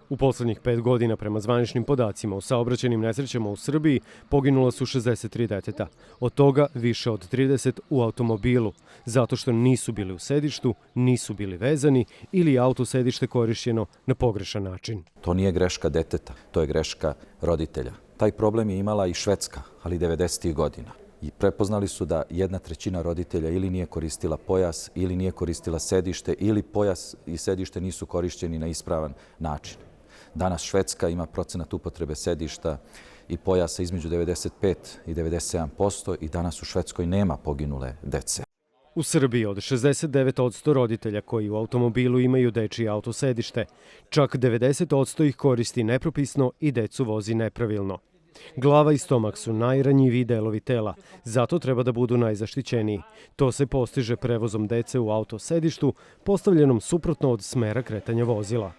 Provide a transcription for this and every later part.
U poslednjih 5 godina, prema zvaničnim podacima, u saobraćajnim nesrećama u Srbiji poginula su 63 deteta. Od toga više od 30 u automobilu, zato što nisu bili u sedištu, nisu bili vezani ili je auto sedište korišćeno na pogrešan način. To nije greška deteta, to je greška roditelja. Taj problem je imala i Švedska, ali 90. godina. I prepoznali su da 1/3 roditelja ili nije koristila pojas, ili nije koristila sedište, ili pojas i sedište nisu korišćeni na ispravan način. Danas Švedska ima procenat upotrebe sedišta i pojasa između 95 i 97% i danas u Švedskoj nema poginule dece. U Srbiji od 69% roditelja koji u automobilu imaju dečije autosedište, čak 90% ih koristi nepropisno i decu vozi nepravilno. Glava i stomak su najranjiviji delovi tela, zato treba da budu najzaštićeniji. To se postiže prevozom dece u autosedištu, postavljenom suprotno od smera kretanja vozila.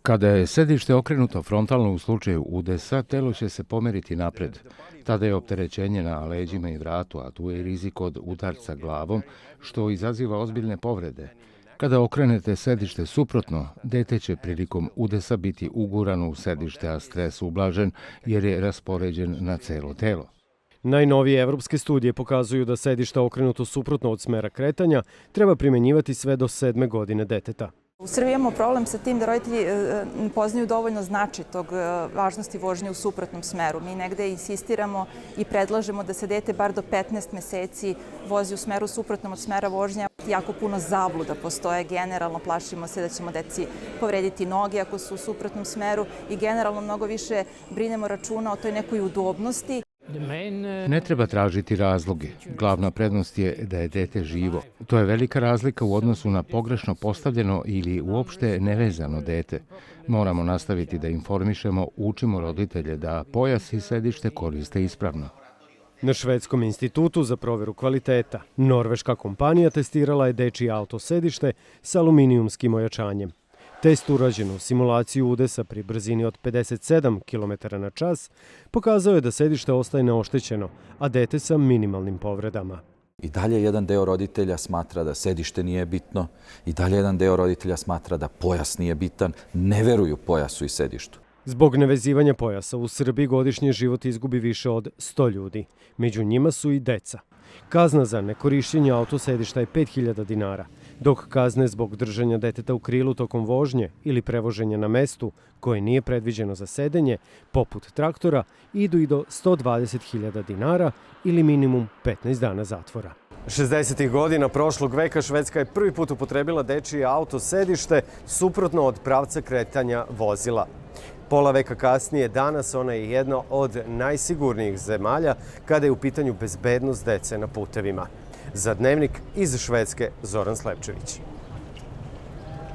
Kada je sedište okrenuto frontalno u slučaju udesa, telo će se pomeriti napred. Tada je opterećenje na leđima i vratu, a tu je rizik od udarca glavom, što izaziva ozbiljne povrede. Kada okrenete sedište suprotno, dete će prilikom udesa biti ugurano u sedište, a stres ublažen jer je raspoređen na celo telo. Najnovije evropske studije pokazuju da sedišta okrenuto suprotno od smera kretanja treba primenjivati sve do 7. godine deteta. U Srbiji imamo problem sa tim da roditelji ne poznaju dovoljno značaj tog važnosti vožnje u suprotnom smeru. Mi negde insistiramo i predlažemo da se dete bar do 15 meseci vozi u smeru suprotnom od smera vožnje. Jako puno zabluda postoje, generalno plašimo se da ćemo deci povrediti noge ako su u suprotnom smeru i generalno mnogo više brinemo računa o toj nekoj udobnosti. Ne treba tražiti razloge. Glavna prednost je da je dete živo. To je velika razlika u odnosu na pogrešno postavljeno ili uopšte nevezano dete. Moramo nastaviti da informišemo, učimo roditelje da pojas i sedište koriste ispravno. Na Švedskom institutu za proveru kvaliteta norveška kompanija testirala je dečije autosedište sa aluminijumskim ojačanjem. Test urađen u simulaciju udesa pri brzini od 57 km/h pokazao je da sedište ostaje neoštećeno, a dete sa minimalnim povredama. I dalje jedan deo roditelja smatra da sedište nije bitno, i dalje jedan deo roditelja smatra da pojas nije bitan, ne veruju pojasu i sedištu. Zbog nevezivanja pojasa u Srbiji godišnje život izgubi više od 100 ljudi. Među njima su i deca. Kazna za nekorišćenje autosedišta je 5.000 dinara, dok kazne zbog držanja deteta u krilu tokom vožnje ili prevoženja na mestu koje nije predviđeno za sedenje, poput traktora, idu i do 120.000 dinara ili minimum 15 dana zatvora. 60. godina prošlog veka Švedska je prvi put upotrebila dečije autosedište suprotno od pravca kretanja vozila. Pola veka kasnije, danas ona je jedna od najsigurnijih zemalja kada je u pitanju bezbednost dece na putevima. Za Dnevnik iz Švedske, Zoran Slepčević.